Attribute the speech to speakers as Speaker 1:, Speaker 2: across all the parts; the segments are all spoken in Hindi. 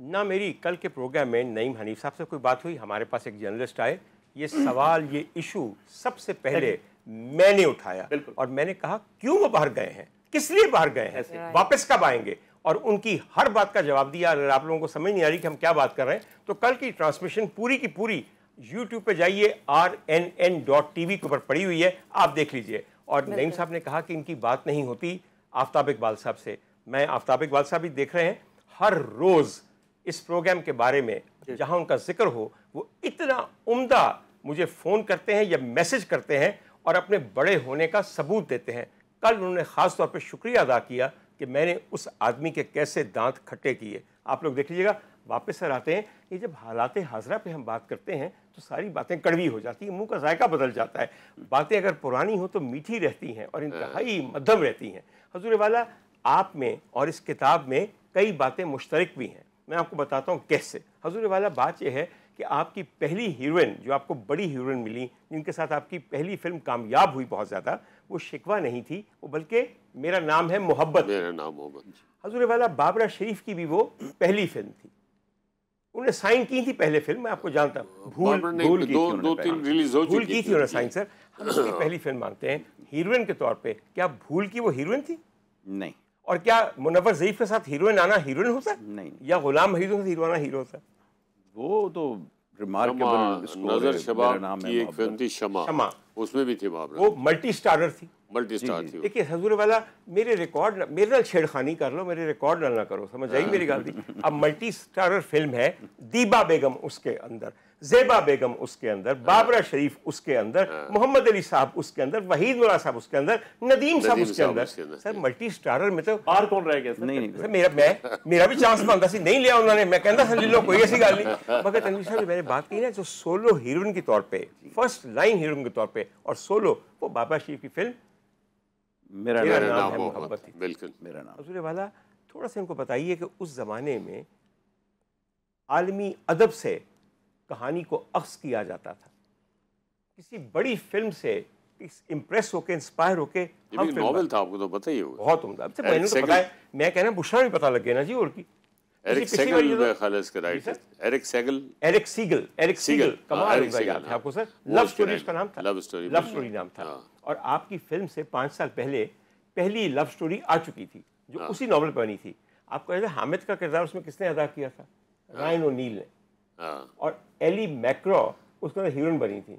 Speaker 1: ना मेरी कल के प्रोग्राम में नईम हनीफ साहब से कोई बात हुई। हमारे पास एक जर्नलिस्ट आए, ये सवाल, ये इशू सबसे पहले मैंने उठाया और मैंने कहा क्यों वो बाहर गए हैं, किस लिए बाहर गए हैं, वापस कब आएंगे, और उनकी हर बात का जवाब दिया। अगर आप लोगों को समझ नहीं आ रही कि हम क्या बात कर रहे हैं तो कल की ट्रांसमिशन पूरी की पूरी YouTube पे जाइए, rnn.tv के ऊपर पड़ी हुई है, आप देख लीजिए। और नईम साहब ने कहा कि इनकी बात नहीं होती आफ्ताब इकबाल साहब से। मैं आफ्ताब इकबाल साहब भी देख रहे हैं, हर रोज़ इस प्रोग्राम के बारे में जहां उनका जिक्र हो वो इतना उम्दा मुझे फ़ोन करते हैं या मैसेज करते हैं और अपने बड़े होने का सबूत देते हैं। कल उन्होंने ख़ास तौर पे शुक्रिया अदा किया कि मैंने उस आदमी के कैसे दांत खट्टे किए। आप लोग देख लीजिएगा। वापस सर आते हैं, ये जब हालात हाजरा पे हम बात करते हैं तो सारी बातें कड़वी हो जाती हैं, मुंह का जायका बदल जाता है। बातें अगर पुरानी हो तो मीठी रहती हैं और इंतहाई मध्यम रहती हैं। हुजूर वाला, आप में और इस किताब में कई बातें मुश्तरक भी हैं। मैं आपको बताता हूँ कैसे। हुजूर वाला, बात यह है कि आपकी पहली हीरोइन, जो आपको बड़ी हीरोइन मिली, जिनके साथ आपकी पहली फिल्म कामयाब हुई बहुत ज़्यादा, वो शिकवा नहीं थी, वो बल्कि मेरा नाम है मोहब्बत।
Speaker 2: मेरा नाम मोहब्बत।
Speaker 1: हुजूर वाला, बाबरा शरीफ की भी वो पहली फिल्म थी, उन्होंने साइन की थी पहले फिल्म, मैं आपको जानता हूँ। भूल की थी उन्होंने साइन। सर, हम उसकी पहली फिल्म मानते हैं हीरोइन के तौर पे। क्या भूल की वो हीरोइन थी?
Speaker 3: नहीं।
Speaker 1: और क्या मुनव्वर ज़रीफ के साथ हीरोइन आना हीरोइन होता है?
Speaker 3: नहीं।
Speaker 1: या गुलाम महीदों के साथ हीरो आना हीरो होता है?
Speaker 3: वो तो रिमार्केबल
Speaker 2: नजर शबाब की एक फिल्म थी शमा, उसमें भी थी बाबरा।
Speaker 1: वो मल्टी स्टारर थी।
Speaker 2: मल्टी स्टार थी।
Speaker 1: देखिए हुजूर वाला, मेरे रिकॉर्ड, मेरे नाल छेड़खानी कर लो, मेरे रिकॉर्ड ना करो, समझ आई मेरी गल दी। अब मल्टी स्टारर फिल्म है, दीबा बेगम उसके अंदर, ज़ेबा बेगम उसके अंदर, बाबरा शरीफ उसके अंदर, मोहम्मद अली साहब उसके अंदर, वहीद मुल्ला साहब उसके अंदर, नदीम साहब उसके अंदर। सर मल्टी स्टारर में तो
Speaker 4: बाहर कौन रह गया?
Speaker 1: नहीं, मेरा भी चांस बनता सी, नहीं लिया उन्होंने। मैं कहता था ले लो, कोई ऐसी गल नहीं। मगर तनवीर साहब, मैंने बात की ना, जो सोलो हीरोइन के तौर पे, फर्स्ट लाइन हीरोइन के तौर पे और सोलो, वो बाबा शरीफ की फिल्म
Speaker 3: मेरा
Speaker 1: नाम है मोहब्बत थी।
Speaker 2: बिल्कुल
Speaker 3: मेरा नाम।
Speaker 1: हुजूर वाला, थोड़ा सा इनको बताइए कि उस ज़माने में आलमी अदब से कहानी को अख्ज़ किया जाता था, किसी बड़ी फिल्म से इम्प्रेस होके, इंस्पायर होके।
Speaker 2: हम नॉवेल था, आपको तो पता ही होगा।
Speaker 1: बहुत उम्दा। अब मैंने तो पता है, मैं कहना बुशरा भी पता लग गया ना जी। और की
Speaker 2: एरिक सेगल खालिस के राइटर, एरिक सीगल
Speaker 1: कमाल याद है आपको सर? लव स्टोरी उसका नाम था,
Speaker 2: लव स्टोरी
Speaker 1: नाम था। और आपकी फिल्म से 5 साल पहले पहली लव स्टोरी आ चुकी थी, जो उसी नॉवल पर बनी थी। आपको याद है हामिद का किरदार उसमें किसने अदा किया था? रायन ओनील ने। और एली मैक्रॉ उसमें हीरोइन बनी थी।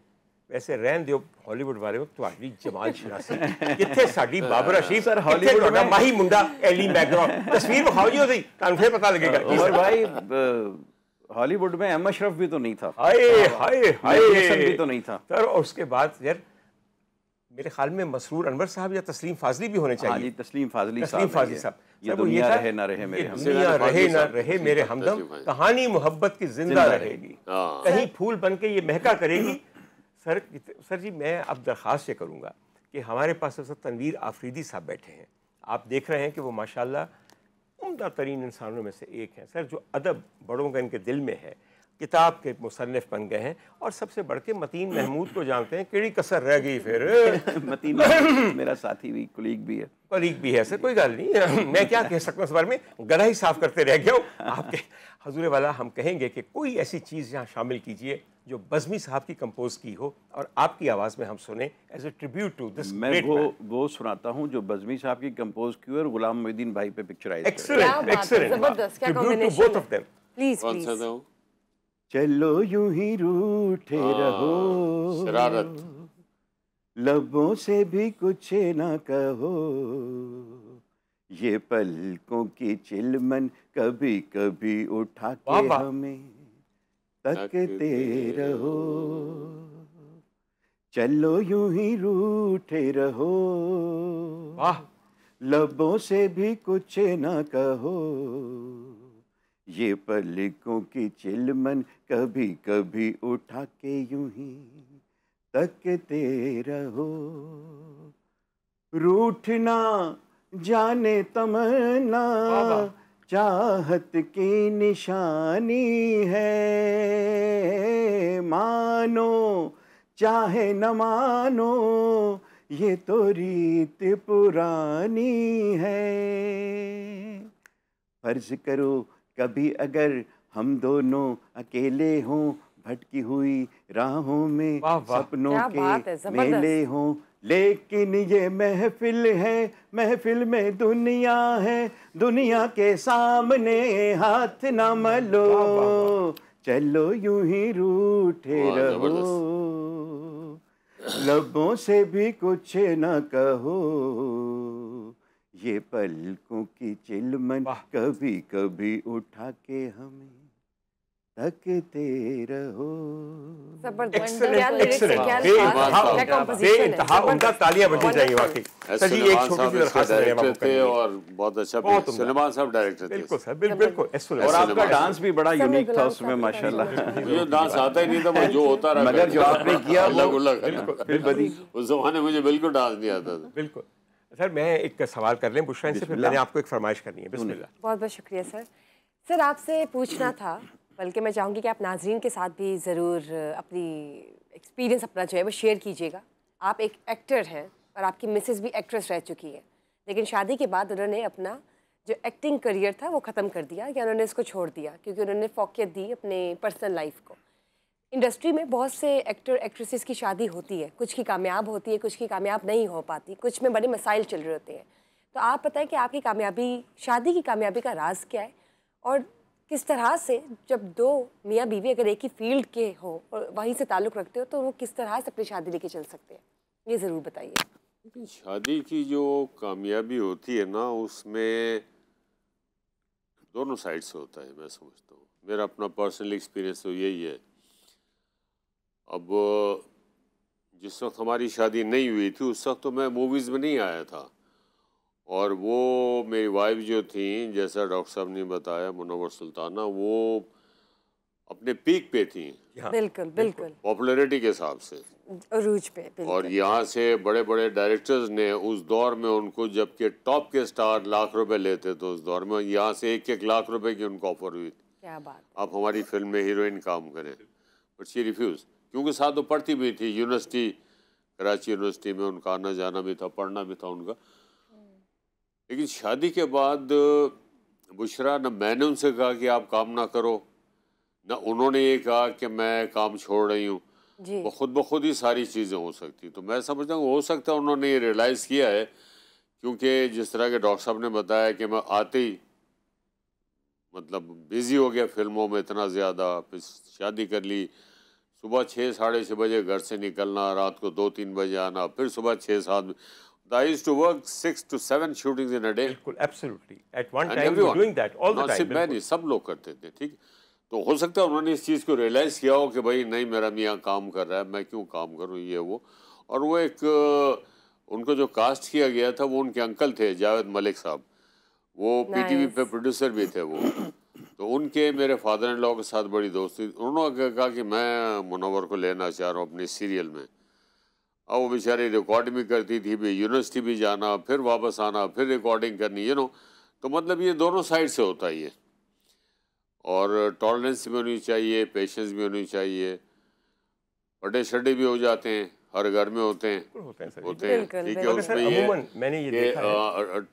Speaker 1: वैसे रहन दियो हॉलीवुड वाले को, तुम्हारी जमाल शनासी कितने साड़ी बाबरा शरीफ सर, हॉलीवुड में माही मुंडा एली मैक्रॉ, तस्वीर दिखाओ जी उसे, कान पता लगेगा।
Speaker 3: और भाई हॉलीवुड में एम अशरफ भी तो नहीं था।
Speaker 1: हाय हाय हाय
Speaker 3: भी तो नहीं था
Speaker 1: सर। और उसके बाद यार मेरे ख्याल में मसरूर अनवर साहब या तस्लीम फाजली भी होने चाहिए।
Speaker 3: तस्लीम फाजली
Speaker 1: साहब।
Speaker 3: ये दुनिया रहे ना रहे मेरे हमदम,
Speaker 1: दुनिया रहे ना रहे मेरे हमदम, कहानी मोहब्बत की जिंदा रहेगी, कहीं फूल बन के ये महका करेगी। सर जी, मैं अब दरख्वास्त ये करूँगा कि हमारे पास सर तनवीर आफरीदी साहब बैठे हैं। आप देख रहे हैं कि वो माशाल्लाह उम्दा तरीन इंसानों में से एक हैं सर, जो अदब बड़ों का इनके दिल में है, किताब के मुसन्निफ बन गए हैं। और सबसे बढ़ के मतीन महमूद को जानते हैं, केड़ी कसर रह गई फिर।
Speaker 3: मतीन मेरा साथी भी, कुलीग भी है
Speaker 1: सर, कोई गल नहीं। मैं क्या कह सकता हूँ इस बारे में, गला ही साफ करते रह गया हूँ आपके। हुजूर वाला, हम कहेंगे कि कोई ऐसी चीज़ यहाँ शामिल कीजिए जो बज़मी साहब की कंपोज की हो और आपकी आवाज़ में हम सुने as a tribute to this.
Speaker 3: मैं वो सुनाता हूँ जो बज़मी साहब की कंपोज की और गुलाम मोहिउद्दीन भाई पे पिक्चराइज।
Speaker 1: एक्सीलेंट।
Speaker 3: चलो यूं ही रूठे रहो,
Speaker 2: शरारत,
Speaker 3: लबों से भी कुछ ना कहो, ये पलकों की चिलमन कभी कभी उठा के हमें तकते रहो। चलो यूं ही रूठे रहो, लबों से भी कुछ ना कहो, ये पलकों की चिलमन कभी कभी उठा के यूं ही तकते रहो। रूठना जाने तमन्ना चाहत की निशानी है, मानो चाहे न मानो ये तो रीत पुरानी है। फर्ज करो कभी अगर हम दोनों अकेले हों, भटकी हुई राहों में सपनों के मेले हों, लेकिन ये महफिल है, महफिल में दुनिया है, दुनिया के सामने हाथ न मलो, चलो यूं ही रूठे रहो, लबों से भी कुछ न कहो, ये पलकों की चिलमन कभी कभी उठा के हमें तकते रहो।
Speaker 1: बेइंतहा उनका तालियां बजनी चाहिए वाकई। सर जी एक छोटी सी दरखास्त
Speaker 2: डायरेक्टर थे और बहुत अच्छा सलेमान साहब डायरेक्टर थे।
Speaker 1: बिल्कुल सर, बिल्कुल।
Speaker 3: और आपका डांस भी बड़ा यूनिक था उसमें माशाल्लाह।
Speaker 2: मुझे डांस आता ही नहीं था, जो होता रहा,
Speaker 3: मगर जो आपने किया
Speaker 2: अलग अलग।
Speaker 3: उस
Speaker 2: जमाने मुझे बिल्कुल डांस नहीं आता था।
Speaker 1: बिल्कुल सर, मैं एक सवाल कर लें बुशरा से, फिर मैंने आपको एक फरमाइश करनी है। बिस्मिल्लाह।
Speaker 4: बहुत बहुत शुक्रिया सर। सर आपसे पूछना था, बल्कि मैं चाहूँगी कि आप नाजरीन के साथ भी ज़रूर अपनी एक्सपीरियंस अपना जो है वो शेयर कीजिएगा। आप एक एक्टर हैं और आपकी मिसेस भी एक्ट्रेस रह चुकी है, लेकिन शादी के बाद उन्होंने अपना जो एक्टिंग करियर था वो ख़त्म कर दिया या उन्होंने इसको छोड़ दिया क्योंकि उन्होंने फोकियत दी अपने पर्सनल लाइफ को। इंडस्ट्री में बहुत से एक्टर एक्ट्रेसेस की शादी होती है, कुछ की कामयाब होती है, कुछ की कामयाब नहीं हो पाती, कुछ में बड़े मसाइल चल रहे होते हैं। तो आप बताएं कि आपकी कामयाबी, शादी की कामयाबी का राज क्या है, और किस तरह से जब दो मियाँ बीवी अगर एक ही फील्ड के हो और वहीं से ताल्लुक़ रखते हो तो वो किस तरह से अपनी शादी लेके चल सकते हैं, ये ज़रूर बताइए।
Speaker 2: शादी की जो कामयाबी होती है ना, उसमें दोनों साइड से होता है, मैं समझता हूँ। मेरा अपना पर्सनल एक्सपीरियंस तो यही है। अब जिस वक्त हमारी शादी नहीं हुई थी उस वक्त तो मैं मूवीज़ में नहीं आया था, और वो मेरी वाइफ जो थी, जैसा डॉक्टर साहब ने बताया, मुनव्वर सुल्ताना, वो अपने पीक पे थी।
Speaker 4: बिल्कुल
Speaker 2: पॉपुलैरिटी के हिसाब से,
Speaker 4: अरूज पे।
Speaker 2: और यहाँ से बड़े बड़े डायरेक्टर्स ने उस दौर में उनको, जबकि टॉप के स्टार लाख रुपए लेते थे उस दौर में, यहाँ से 1-1 लाख रुपए की उनको ऑफर हुई।
Speaker 4: क्या बात।
Speaker 2: आप हमारी फिल्म में हीरोइन काम करें, बट शी रिफ्यूज़, क्योंकि साथ वो पढ़ती भी थी यूनिवर्सिटी, कराची यूनिवर्सिटी में उनका आना जाना भी था, पढ़ना भी था उनका। लेकिन शादी के बाद बुशरा, न मैंने उनसे कहा कि आप काम ना करो, न उन्होंने ये कहा कि मैं काम छोड़ रही हूँ। वो खुद ब खुद ही सारी चीज़ें हो सकती। तो मैं समझता हूँ हो सकता है उन्होंने ये रियलाइज़ किया है, क्योंकि जिस तरह के डॉक्टर साहब ने बताया कि मैं आते ही मतलब बिज़ी हो गया फिल्मों में इतना ज़्यादा, फिर शादी कर ली, सुबह 6-6:30 बजे घर से निकलना, रात को 2-3 बजे आना, फिर सुबह 6-7। I used to work 6 to 7 shootings in a day.
Speaker 1: बिल्कुल, absolutely. At one time you were doing that all the time.
Speaker 2: सिर्फ मैं नहीं, सब लोग करते थे, ठीक। तो हो सकता है उन्होंने इस चीज़ को रियलाइज़ किया हो कि भाई नहीं, मेरा मियाँ काम कर रहा है, मैं क्यों काम करूँ, ये वो। और वो एक उनको जो कास्ट किया गया था वो उनके अंकल थे, जावेद मलिक साहब, वो PTV पे प्रोड्यूसर भी थे वो। तो उनके मेरे फादर इन लॉ के साथ बड़ी दोस्ती। उन्होंने कहा कि मैं मुनव्वर को लेना चाह रहा हूँ अपनी सीरियल में। अब वो बेचारी रिकॉर्ड भी करती थी, भी यूनिवर्सिटी भी जाना, फिर वापस आना, फिर रिकॉर्डिंग करनी, तो मतलब ये दोनों साइड से होता ही है। और टॉलरेंस भी होनी चाहिए, पेशेंस भी होनी चाहिए। बर्थडे शड्डे भी हो जाते हैं, हर घर में होते हैं, ठीक है। उसमें ये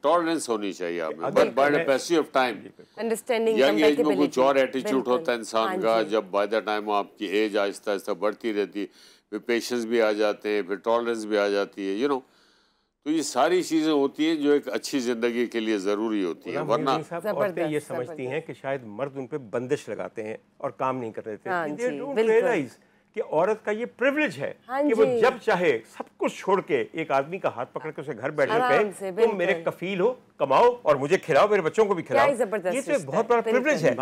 Speaker 2: टॉलरेंस होनी चाहिए आप में, but by the passage of time, young age में कुछ और एटीट्यूड होता है इंसान का, जब बाय द टाइम आपकी एज आहिस्ता आहिस्ता बढ़ती रहती है, फिर पेशेंस भी आ जाते हैं, फिर टॉलरेंस भी आ जाती है, तो ये सारी चीज़ें होती हैं जो एक अच्छी ज़िंदगी के लिए ज़रूरी होती है। वरना
Speaker 1: औरतें ये समझती हैं कि शायद मर्द उन पे बंदिश लगाते हैं और काम नहीं कर रहे थे। They don't realize कि औरत का ये प्रिविलेज है कि वो जब चाहे सब कुछ छोड़ के एक आदमी का हाथ पकड़ के उसे घर बैठने कहे, तुम मेरे कफील हो, कमाओ और मुझे खिलाओ, मेरे बच्चों को भी खिलाओ। ये तो एक बहुत बड़ा प्रिविलेज है।